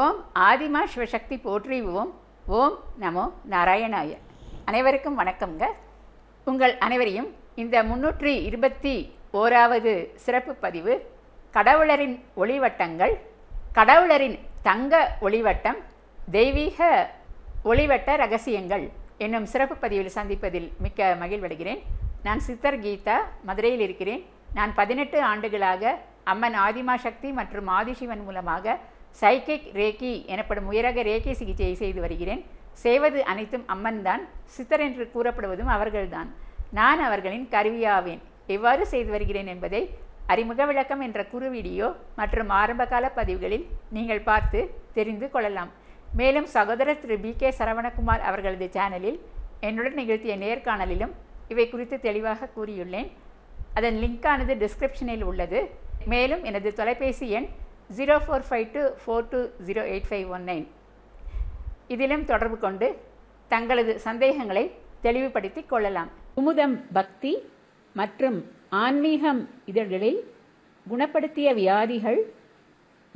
ஓம் ஆதிமா சிவசக்தி போற்றி. ஓம் நமோ நாராயணாய. அனைவருக்கும் வணக்கம்ங்க. உங்கள் அனைவரையும் இந்த 321வது சிறப்பு பதிவு கடவுளரின் ஒளிவட்டங்கள், கடவுளரின் தங்க ஒளிவட்டம், தெய்வீக ஒளிவட்ட ரகசியங்கள் என்னும் சிறப்பு பதிவில் சந்திப்பதில் மிக்க மகிழ்வடைகிறேன். நான் சித்தர் கீதா, மதுரையில் இருக்கிறேன். நான் 18 ஆண்டுகளாக அம்மன் ஆதிமா சக்தி மற்றும் ஆதிசிவன் மூலமாக சைக்கிக் ரேக்கி எனப்படும் உயரக ரேக்கி சிகிச்சையை செய்து வருகிறேன். செய்வது அனைத்தும் அம்மன் தான். சித்தர் என்று கூறப்படுவதும் அவர்கள்தான். நான் அவர்களின் கருவியாவேன். எவ்வாறு செய்து வருகிறேன் என்பதை அறிமுக விளக்கம் என்ற குறு வீடியோ மற்றும் ஆரம்பகால பதிவுகளில் நீங்கள் பார்த்து தெரிந்து கொள்ளலாம். மேலும் சகோதரர் திரு BK சரவணகுமார் அவர்களது சேனலில் என்னுடன் நிகழ்த்திய நேர்காணலிலும் இவை குறித்து தெளிவாக கூறியுள்ளேன். அதன் லிங்கானது டிஸ்கிரிப்ஷனில் உள்ளது. மேலும் எனது தொலைபேசி எண் 0452420851 இதிலும் தொடர்பு கொண்டு தங்களது சந்தேகங்களை தெளிவுபடுத்தி கொள்ளலாம். குமுதம் பக்தி மற்றும் ஆன்மீகம் இதழ்களில் குணப்படுத்திய வியாதிகள்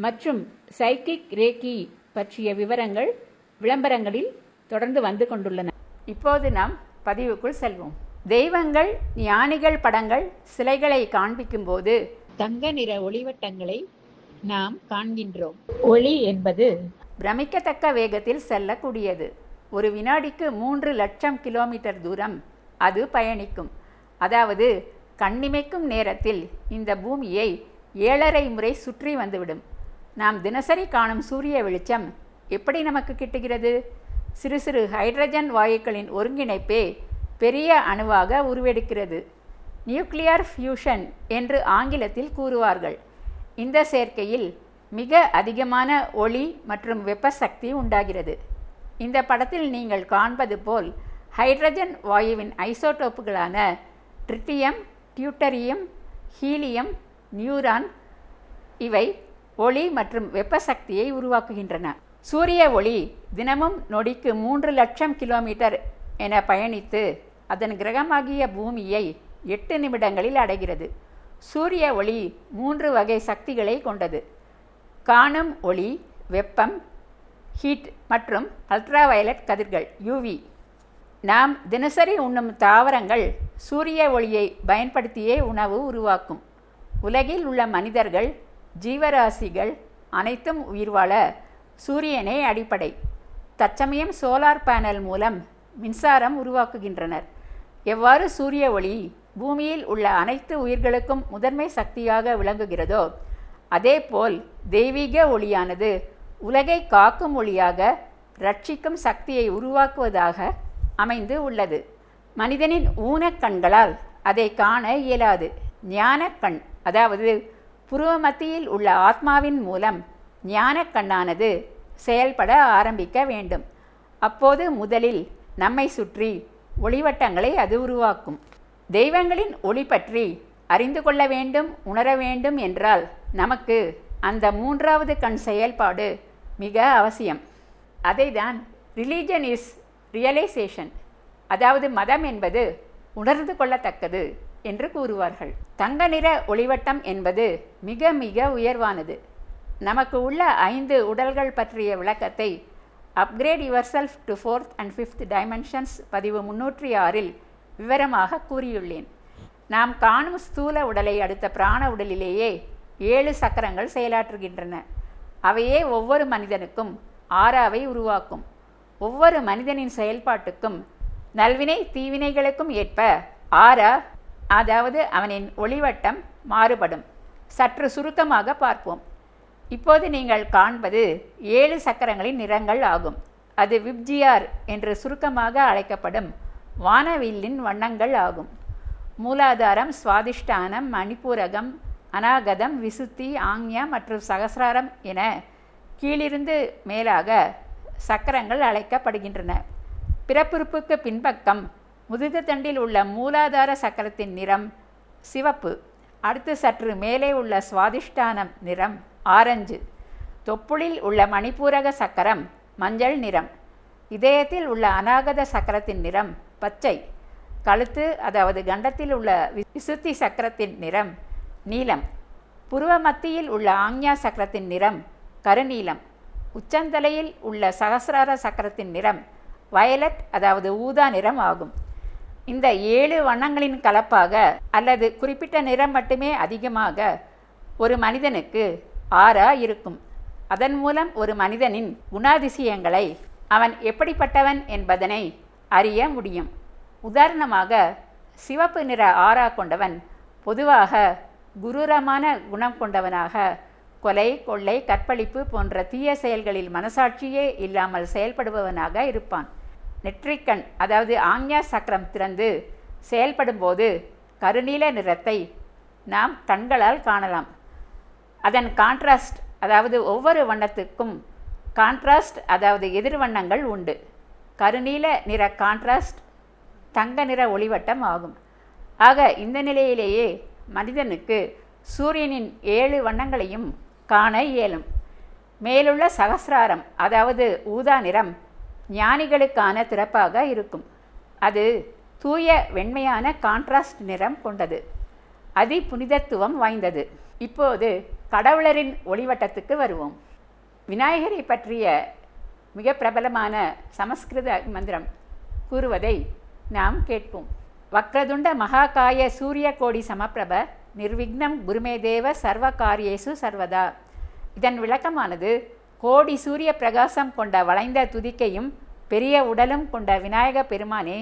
மற்றும் சைக்கிக் ரேக்கி பற்றிய விவரங்கள் விளம்பரங்களில் தொடர்ந்து வந்து கொண்டுள்ளன. இப்போது நாம் பதிவுக்குள் செல்வோம். தெய்வங்கள், ஞானிகள் படங்கள், சிலைகளை காண்பிக்கும் போது தங்க நிற ஒளிவட்டங்களை நாம் காண்கின்றோம். ஒளி என்பது பிரமிக்கத்தக்க வேகத்தில் செல்லக்கூடியது. ஒரு வினாடிக்கு 3 லட்சம் கிலோமீட்டர் தூரம் அது பயணிக்கும். அதாவது கண்ணிமைக்கும் நேரத்தில் இந்த பூமியை 7.5 முறை சுற்றி வந்துவிடும். நாம் தினசரி காணும் சூரிய வெளிச்சம் எப்படி நமக்கு கிட்டுகிறது? சிறு சிறு ஹைட்ரஜன் வாயுக்களின் ஒருங்கிணைப்பே பெரிய அணுவாக உருவெடுக்கிறது. நியூக்ளியர் ஃபியூஷன் என்று ஆங்கிலத்தில் கூறுவார்கள். இந்த சேர்க்கையில் மிக அதிகமான ஒளி மற்றும் வெப்ப சக்தி உண்டாகிறது. இந்த படத்தில் நீங்கள் காண்பது போல் ஹைட்ரஜன் வாயுவின் ஐசோடோப்புகளான ட்ரிட்டியம், டியூட்டரியம், ஹீலியம், நியூரான் இவை ஒளி மற்றும் வெப்ப சக்தியை உருவாக்குகின்றன. சூரிய ஒளி தினமும் நொடிக்கு 3 லட்சம் கிலோமீட்டர் என பயணித்து அதன் கிரகமாகிய பூமியை 8 நிமிடங்களில் அடைகிறது. சூரிய ஒளி 3 வகை சக்திகளை கொண்டது. காணும் ஒளி, வெப்பம், ஹீட் மற்றும் அல்ட்ரா வயலட் கதிர்கள் UV. நாம் தினசரி உண்ணும் தாவரங்கள் சூரிய ஒளியை பயன்படுத்தியே உணவு உருவாக்கும். உலகில் உள்ள மனிதர்கள், ஜீவராசிகள் அனைத்தும் உயிர் வாழ சூரியனே அடிப்படை. தற்சமயம் சோலார் பேனல் மூலம் மின்சாரம் உருவாக்குகின்றனர். எவ்வாறு சூரிய ஒளி பூமியில் உள்ள அனைத்து உயிர்களுக்கும் முதன்மை சக்தியாக விளங்குகிறதோ அதேபோல் தெய்வீக ஒளியானது உலகை காக்கும் ஒளியாக, ரட்சிக்கும் சக்தியை உருவாக்குவதாக அமைந்து உள்ளது. மனிதனின் ஊனக்கண்களால் அதை காண இயலாது. ஞானக்கண், அதாவது புருவ மத்தியில் உள்ள ஆத்மாவின் மூலம் ஞானக்கண்ணானது செயல்பட ஆரம்பிக்க வேண்டும். அப்போது முதலில் நம்மை சுற்றி ஒளிவட்டங்களை அது உருவாக்கும். தெய்வங்களின் ஒளி பற்றி அறிந்து கொள்ள வேண்டும், உணர வேண்டும் என்றால் நமக்கு அந்த 3வது கண் செயல்பாடு மிக அவசியம். அதைதான் ரிலீஜன் இஸ் ரியலைசேஷன், அதாவது மதம் என்பது உணர்ந்து கொள்ளத்தக்கது என்று கூறுவார்கள். தங்க நிற ஒளிவட்டம் என்பது மிக மிக உயர்வானது. நமக்கு உள்ள 5 உடல்கள் பற்றிய விளக்கத்தை upgrade your self to 4th and 5th dimensions பதிவு 306இல் விவரமாக கூறியுள்ளேன். நாம் காணும் ஸ்தூல உடலை அடுத்த பிராண உடலிலேயே 7 சக்கரங்கள் செயலாற்றுகின்றன. அவையே ஒவ்வொரு மனிதனுக்கும் ஆறாவை உருவாக்கும். ஒவ்வொரு மனிதனின் செயல்பாட்டுக்கும், நல்வினை தீவினைகளுக்கும் ஏற்ப ஆறா, அதாவது அவனின் ஒளிவட்டம் மாறுபடும். சற்று சுருக்கமாக பார்ப்போம். இப்போது நீங்கள் காண்பது 7 சக்கரங்களின் நிறங்கள் ஆகும். அது விப்ஜிஆர் என்று சுருக்கமாக அழைக்கப்படும் வானவில்லின் வண்ணங்கள் ஆகும். மூலாதாரம், சுவாதிஷ்டானம், மணிப்பூரகம், அநாகதம், விசுத்தி, ஆக்ஞா மற்றும் சகசிராரம் என கீழிருந்து மேலாக சக்கரங்கள் அழைக்கப்படுகின்றன. பிறப்புறுப்புக்கு பின்பக்கம் முதுகுத்தண்டில் உள்ள மூலாதார சக்கரத்தின் நிறம் சிவப்பு. அடுத்து சற்று மேலே உள்ள சுவாதிஷ்டானம் நிறம் ஆரஞ்சு. தொப்புளில் உள்ள மணிப்பூரக சக்கரம் மஞ்சள் நிறம். இதயத்தில் உள்ள அநாகத சக்கரத்தின் நிறம் பச்சை. கழுத்து, அதாவது கண்டத்தில் உள்ள விசுத்தி சக்கரத்தின் நிறம் நீலம். புருவ மத்தியில் உள்ள ஆக்ஞா சக்கரத்தின் நிறம் கருநீலம். உச்சந்தலையில் உள்ள சகசிரார சக்கரத்தின் நிறம் வயலட், அதாவது ஊதா நிறம் ஆகும். இந்த 7 வண்ணங்களின் கலப்பாக அல்லது குறிப்பிட்ட நிறம் மட்டுமே அதிகமாக ஒரு மனிதனுக்கு ஆறா இருக்கும். அதன் மூலம் ஒரு மனிதனின் குணாதிசயங்களை, அவன் எப்படிப்பட்டவன் என்பதனை அறிய முடியும். உதாரணமாக, சிவப்பு நிற ஆறா கொண்டவன் பொதுவாக குரூரமான குணம் கொண்டவனாக கொலை, கொள்ளை, கற்பழிப்பு போன்ற தீய செயல்களில் மனசாட்சியே இல்லாமல் செயல்படுபவனாக இருப்பான். நெற்றிக்கண், அதாவது ஆஞ்ஞா சக்கரம் திறந்து செயல்படும் போது கருநீல நிறத்தை நாம் கண்களால் காணலாம். அதன் கான்ட்ராஸ்ட், அதாவது ஒவ்வொரு வண்ணத்துக்கும் கான்ட்ராஸ்ட், அதாவது எதிர்வண்ணங்கள் உண்டு. கருநீல நிற கான்ட்ராஸ்ட் தங்க நிற ஒளிவட்டம் ஆகும். ஆக இந்த நிலையிலேயே மனிதனுக்கு சூரியனின் 7 வண்ணங்களையும் காண இயலும். மேலுள்ள சகசிராரம், அதாவது ஊதா நிறம் ஞானிகளுக்கான திறப்பாக இருக்கும். அது தூய வெண்மையான கான்ட்ராஸ்ட் நிறம் கொண்டது. அதி புனிதத்துவம் வாய்ந்தது. இப்போது கடவுளரின் ஒளிவட்டத்துக்கு வருவோம். விநாயகரை பற்றிய மிக பிரபலமான சமஸ்கிருத மந்திரம் கூறுவதை நாம் கேட்போம். வக்ரதுண்ட மகாகாய சூரிய கோடி சமப்பிரப நிர்விக்னம் குருமேதேவ சர்வ காரியேசு சர்வதா. இதன் விளக்கமானது, கோடி சூரிய பிரகாசம் கொண்ட வளைந்த துதிக்கையும் பெரிய உடலும் கொண்ட விநாயக பெருமானே,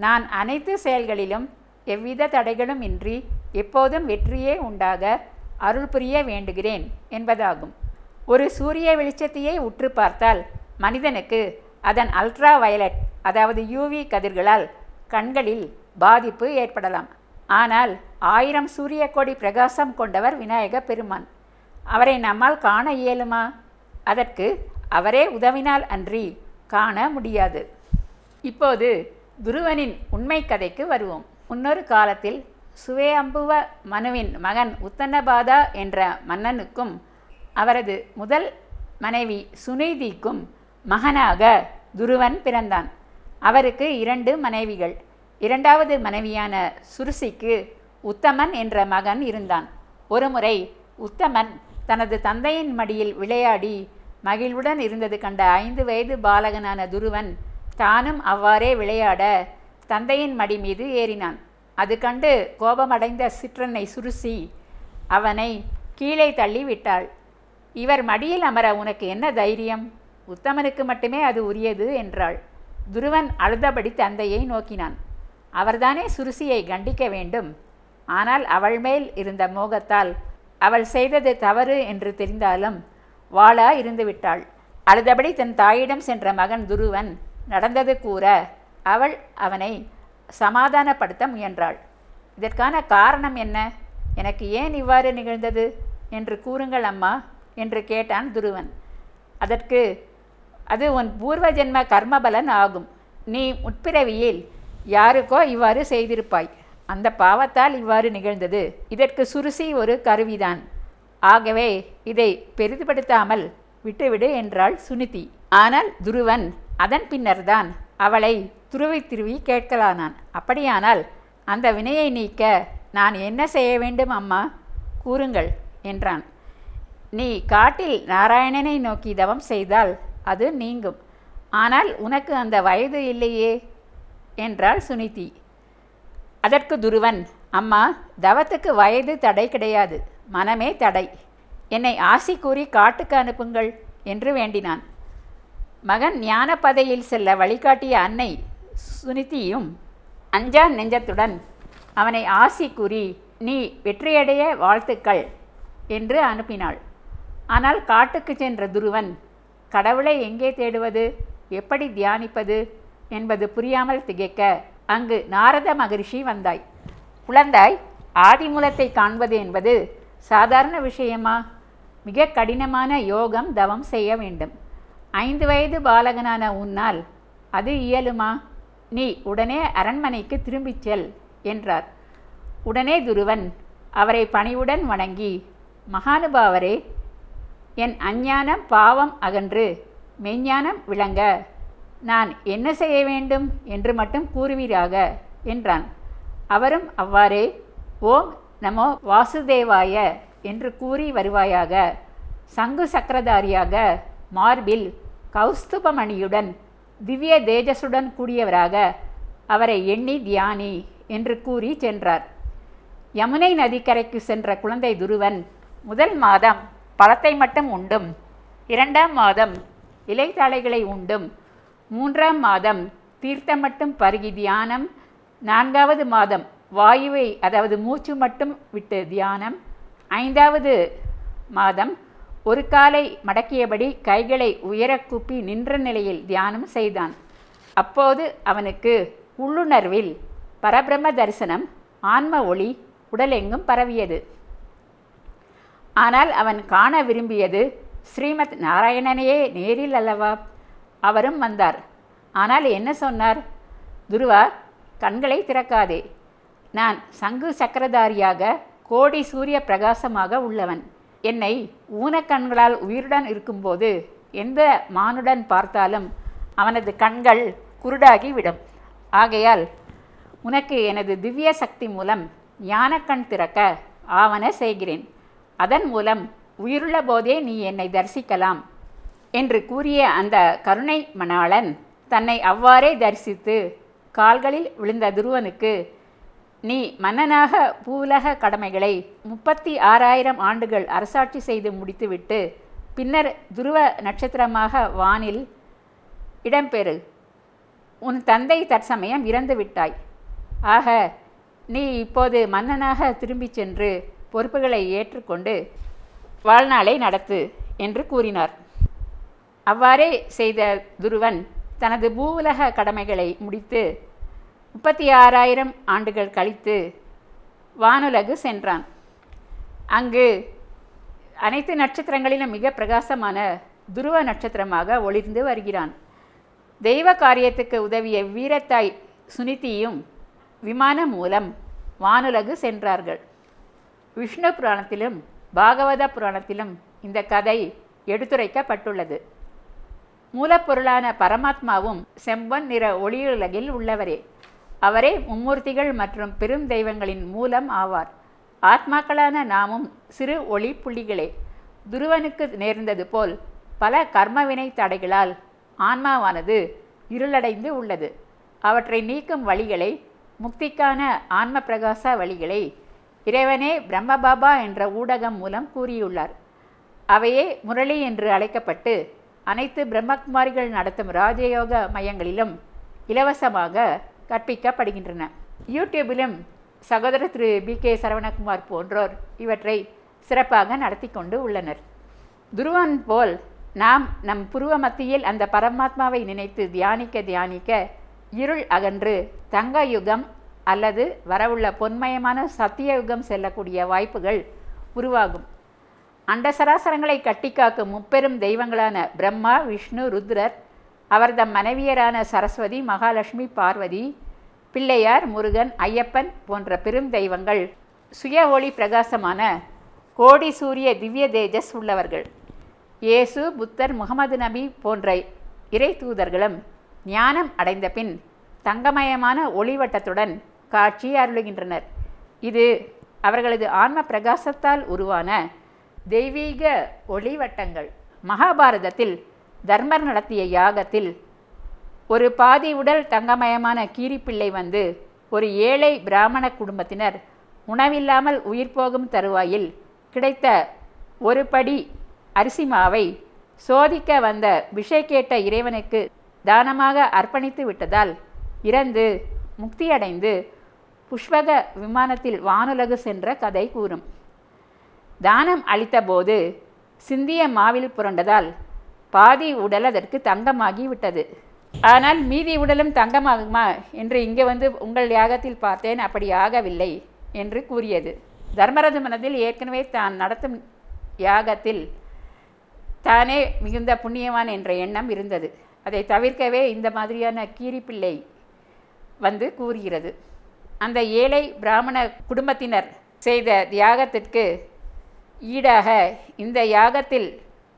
நான் அனைத்து செயல்களிலும் எவ்வித தடைகளும் இன்றி எப்போதும் வெற்றியே உண்டாக அருள் புரிய வேண்டுகிறேன் என்பதாகும். ஒரு சூரிய வெளிச்சத்தையே உற்று பார்த்தால் மனிதனுக்கு அதன் அல்ட்ரா வயலட், அதாவது யூவி கதிர்களால் கண்களில் பாதிப்பு ஏற்படலாம். ஆனால் 1000 சூரிய கோடி பிரகாசம் கொண்டவர் விநாயக பெருமான். அவரை நம்மால் காண இயலுமா? அதற்கு அவரே உதவினால் அன்றி காண முடியாது. இப்போது துருவனின் உண்மை கதைக்கு வருவோம். முன்னொரு காலத்தில் சுவேஅம்புவ மனுவின் மகன் உத்தனபாதா என்ற மன்னனுக்கும் அவரது முதல் மனைவி சுனிதிக்கும் மகனாக துருவன் பிறந்தான். அவருக்கு 2 மனைவிகள். 2வது மனைவியான சுருசிக்கு உத்தமன் என்ற மகன் இருந்தான். ஒருமுறை உத்தமன் தனது தந்தையின் மடியில் விளையாடி மகிழ்வுடன் இருந்தது கண்ட 5 வயது பாலகனான துருவன் தானும் அவ்வாறே விளையாட தந்தையின் மடி மீது ஏறினான். அது கண்டு கோபமடைந்த சிற்றன்னை சுருசி அவனை கீழே தள்ளி விட்டாள். இவர் மடியில் அமர உனக்கு என்ன தைரியம்? உத்தமனுக்கு மட்டுமே அது உரியது என்றாள். துருவன் அழுதபடி தந்தையை நோக்கினான். அவர்தானே சுருசியை கண்டிக்க வேண்டும். ஆனால் அவள் மேல் இருந்த மோகத்தால் அவள் செய்தது தவறு என்று தெரிந்தாலும் வாளா இருந்துவிட்டாள். அழுதபடி தன் தாயிடம் சென்ற மகன் துருவன் நடந்தது கூற அவள் அவனை சமாதானப்படுத்த முயன்றாள். இதற்கான காரணம் என்ன? எனக்கு ஏன் இவ்வாறு நிகழ்ந்தது என்று கூறுங்கள் அம்மா என்று கேட்டான் துருவன். அதற்கு, அது உன் பூர்வ ஜென்ம கர்மபலன் ஆகும். நீ முற்பிறவியில் யாருக்கோ இவ்வாறு செய்திருப்பாய். அந்த பாவத்தால் இவ்வாறு நிகழ்ந்தது. இதற்கு சுருசி ஒரு கருவிதான். ஆகவே இதை பெரிதுபடுத்தாமல் விட்டுவிடு என்றாள் சுனிதி. ஆனால் துருவன் அதன் பின்னர்தான் அவளை துருவி துருவி கேட்கலானான். அப்படியானால் அந்த வினையை நீக்க நான் என்ன செய்ய வேண்டும் அம்மா? கூறுங்கள் என்றான். நீ காட்டில் நாராயணனை நோக்கி தவம் செய்தால் அது நீங்கும். ஆனால் உனக்கு அந்த வயது இல்லையே என்றாள் சுனிதி. அதற்கு துருவன், அம்மா, தவத்துக்கு வயது தடை கிடையாது, மனமே தடை. என்னை ஆசி கூறி காட்டுக்கு அனுப்புங்கள் என்று வேண்டினான். மகன் ஞானப்பதையில் செல்ல வழிகாட்டிய அன்னை சுனிதியும் அஞ்சா நெஞ்சத்துடன் அவனை ஆசி கூறி நீ வெற்றியடைய வாழ்த்துக்கள் என்று அனுப்பினாள். ஆனால் காட்டுக்கு சென்ற துருவன் கடவுளை எங்கே தேடுவது, எப்படி தியானிப்பது என்பது புரியாமல் திகைக்க அங்கு நாரத மகரிஷி வந்தாய். குழந்தாய், ஆதிமூலத்தை காண்பது என்பது சாதாரண விஷயமா? மிக கடினமான யோகம் தவம் செய்ய வேண்டும். 5 வயது பாலகனான உன்னால் அது இயலுமா? நீ உடனே அரண்மனைக்கு திரும்பிச் செல் என்றார். உடனே துருவன் அவரை பணிவுடன் வணங்கி, மகானுபாவரே, என் அஞ்ஞானம் பாவம் அகன்று மெய்ஞானம் விளங்க நான் என்ன செய்ய வேண்டும் என்று மட்டும் கூறுவீராக என்றான். அவரும் அவ்வாறே ஓம் நமோ வாசுதேவாய என்று கூறி வருவாயாக. சங்கு சக்கரதாரியாக மார்பில் கௌஸ்துபமணியுடன் திவ்ய தேஜசுடன் கூடியவராக அவரை எண்ணி தியானி என்று கூறி சென்றார். யமுனை நதிக்கரைக்கு சென்ற குழந்தை துருவன் முதல் மாதம் பழத்தை மட்டும் உண்டும், 2ஆம் மாதம் இலைத்தாளைகளை உண்டும், 3ஆம் மாதம் தீர்த்தம் மட்டும் பருகி தியானம், 4வது மாதம் வாயுவை அதாவது மூச்சு மட்டும் விட்டு தியானம், 5வது மாதம் ஒரு காலை மடக்கியபடி கைகளை உயரக் கூப்பி நின்ற நிலையில் தியானம் செய்தான். அப்போது அவனுக்கு உள்ளுணர்வில் பரபிரம்ம தரிசனம், ஆன்ம ஒளி உடலெங்கும் பரவியது. ஆனால் அவன் காண விரும்பியது ஸ்ரீமத் நாராயணனையே நேரில் அல்லவா? அவரும் வந்தார். ஆனால் என்ன சொன்னார்? துருவா, கண்களை திறக்காதே. நான் சங்கு சக்கரதாரியாக கோடி சூரிய பிரகாசமாக உள்ளவன். என்னை ஊனக்கண்களால் உயிருடன் இருக்கும்போது எந்த மானுடன் பார்த்தாலும் அவனது கண்கள் குருடாகிவிடும். ஆகையால் உனக்கு எனது திவ்ய சக்தி மூலம் ஞானக்கண் திறக்க ஆவன செய்கிறேன். அதன் மூலம் உயிருள்ள போதே நீ என்னை தரிசிக்கலாம் என்று கூறிய அந்த கருணை மணாளன் தன்னை அவ்வாறே தரிசித்து கால்களில் விழுந்த துருவனுக்கு, நீ மன்னனாக பூவுலக கடமைகளை 36,000 ஆண்டுகள் அரசாட்சி செய்து முடித்துவிட்டு பின்னர் துருவ நட்சத்திரமாக வானில் இடம்பெறு. உன் தந்தை தற்சமயம் இறந்து விட்டாய். ஆக நீ இப்போது மன்னனாக திரும்பிச் சென்று பொறுப்புகளை ஏற்றுக்கொண்டு வாழ்நாளை நடத்து என்று கூறினார். அவ்வாறே செய்த துருவன் தனது பூவுலக கடமைகளை முடித்து 36,000 ஆண்டுகள் கழித்து வானுலகு சென்றான். அங்கு அனைத்து நட்சத்திரங்களிலும் மிக பிரகாசமான துருவ நட்சத்திரமாக ஒளிர்ந்து வருகிறான். தெய்வ காரியத்துக்கு உதவிய வீரத்தாய் சுனிதியும் விமானம் மூலம் வானுலகு சென்றார்கள். விஷ்ணு புராணத்திலும் பாகவத புராணத்திலும் இந்த கதை எடுத்துரைக்கப்பட்டுள்ளது. மூலப்பொருளான பரமாத்மாவும் செம்பொன் நிற ஒளியுலகில் உள்ளவரே. அவரே மும்மூர்த்திகள் மற்றும் பெரும் தெய்வங்களின் மூலம் ஆவார். ஆத்மாக்களான நாமும் சிறு ஒளி புள்ளிகளே. துருவனுக்கு நேர்ந்தது போல் பல கர்மவினை தடைகளால் ஆன்மாவானது இருளடைந்து உள்ளது. அவற்றை நீக்கும் வழிகளை, முக்திக்கான ஆன்ம பிரகாச வழிகளை இறைவனே பிரம்மபாபா என்ற ஊடகம் மூலம் கூறியுள்ளார். அவையே முரளி என்று அழைக்கப்பட்டு அனைத்து பிரம்மகுமாரிகள் நடத்தும் ராஜயோக மையங்களிலும் இலவசமாக கற்பிக்கப்படுகின்றன. யூடியூபிலும் சகோதரர் திரு BK சரவணகுமார் போன்றோர் இவற்றை சிறப்பாக நடத்தி கொண்டு உள்ளனர். துருவன் போல் நாம் நம் புருவ மத்தியில் அந்த பரமாத்மாவை நினைத்து தியானிக்க தியானிக்க இருள் அகன்று தங்க யுகம் அல்லது வரவுள்ள பொன்மயமான சத்தியயுகம் செல்லக்கூடிய வாய்ப்புகள் உருவாகும். அண்டசராசரங்களை கட்டிக்காக்கும் முப்பெரும் தெய்வங்களான பிரம்மா, விஷ்ணு, ருத்ரர், அவர்தம் மனைவியரான சரஸ்வதி, மகாலட்சுமி, பார்வதி, பிள்ளையார், முருகன், ஐயப்பன் போன்ற பெரும் தெய்வங்கள் சுய ஒளி பிரகாசமான கோடி சூரிய திவ்ய தேஜஸ் உள்ளவர்கள். இயேசு, புத்தர், முகமது நபி போன்ற இறை தூதர்களும் ஞானம் அடைந்த பின் தங்கமயமான ஒளிவட்டத்துடன் காட்சி அருளுகின்றனர். இது அவர்களது ஆன்ம பிரகாசத்தால் உருவான தெய்வீக ஒளிவட்டங்கள். மகாபாரதத்தில் தர்மர் நடத்திய யாகத்தில் ஒரு பாதி உடல் தங்கமயமான கீரிப்பிள்ளை வந்து ஒரு ஏழை பிராமண குடும்பத்தினர் உணவில்லாமல் உயிர் போகும் தருவாயில் கிடைத்த ஒரு படி அரிசி மாவை சோதிக்க வந்த விஷை கேட்ட இறைவனுக்கு தானமாக அர்ப்பணித்து விட்டதால் இறந்து முக்தியடைந்து புஷ்பக விமானத்தில் வானுலகு சென்ற கதை கூறும். தானம் அளித்தபோது சிந்திய மாவில் புரண்டதால் பாதி உடல் அதற்கு தங்கமாகி விட்டது. ஆனால் மீதி உடலும் தங்கமாகுமா என்று இங்கே வந்து உங்கள் யாகத்தில் பார்த்தேன், அப்படி ஆகவில்லை என்று கூறியது. தர்மரது மனதில் ஏற்கனவே தான் நடத்தும் யாகத்தில் தானே மிகுந்த புண்ணியவான் என்ற எண்ணம் இருந்தது. அதை தவிர்க்கவே இந்த மாதிரியான கீரிப்பிள்ளை வந்து கூறுகிறது. அந்த ஏழை பிராமண குடும்பத்தினர் செய்த தியாகத்திற்கு ஈடாக இந்த யாகத்தில்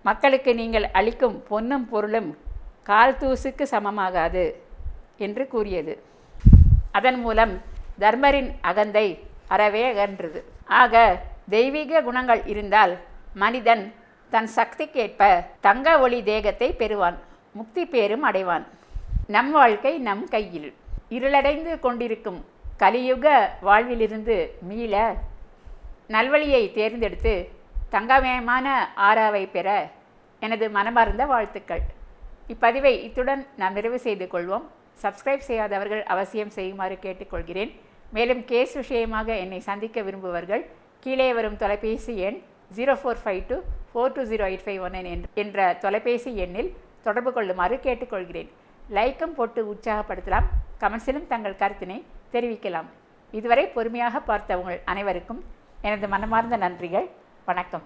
மக்களுக்கு நீங்கள் அளிக்கும் பொன்னும் பொருளும் கால் தூசுக்கு சமமாகாது என்று கூறியது. அதன் மூலம் தர்மரின் அகந்தை அறவே அகன்றது. ஆக தெய்வீக குணங்கள் இருந்தால் மனிதன் தன் சக்திக்கேற்ப தங்க ஒளி தேகத்தை பெறுவான், முக்தி பேரும் அடைவான். நம் வாழ்க்கை நம் கையில். இருளடைந்து கொண்டிருக்கும் கலியுக வாழ்விலிருந்து மீள நல்வழியை தேர்ந்தெடுத்து தங்கமயமான ஆறாவை பெற எனது மனமார்ந்த வாழ்த்துக்கள். இப்பதிவை இத்துடன் நாம் நிறைவு செய்து கொள்வோம். சப்ஸ்கிரைப் செய்யாதவர்கள் அவசியம் செய்யுமாறு கேட்டுக்கொள்கிறேன். மேலும் கேஸ் விஷயமாக என்னை சந்திக்க விரும்புவர்கள் கீழே வரும் தொலைபேசி எண் 0452420851 என்ற தொலைபேசி எண்ணில் தொடர்பு கொள்ளுமாறு கேட்டுக்கொள்கிறேன். லைக்கும் போட்டு உற்சாகப்படுத்தலாம். கமெண்ட்ஸிலும் தங்கள் கருத்தினை தெரிவிக்கலாம். இதுவரை பொறுமையாக பார்த்த உங்கள் அனைவருக்கும் எனது மனமார்ந்த நன்றிகள். வணக்கம்.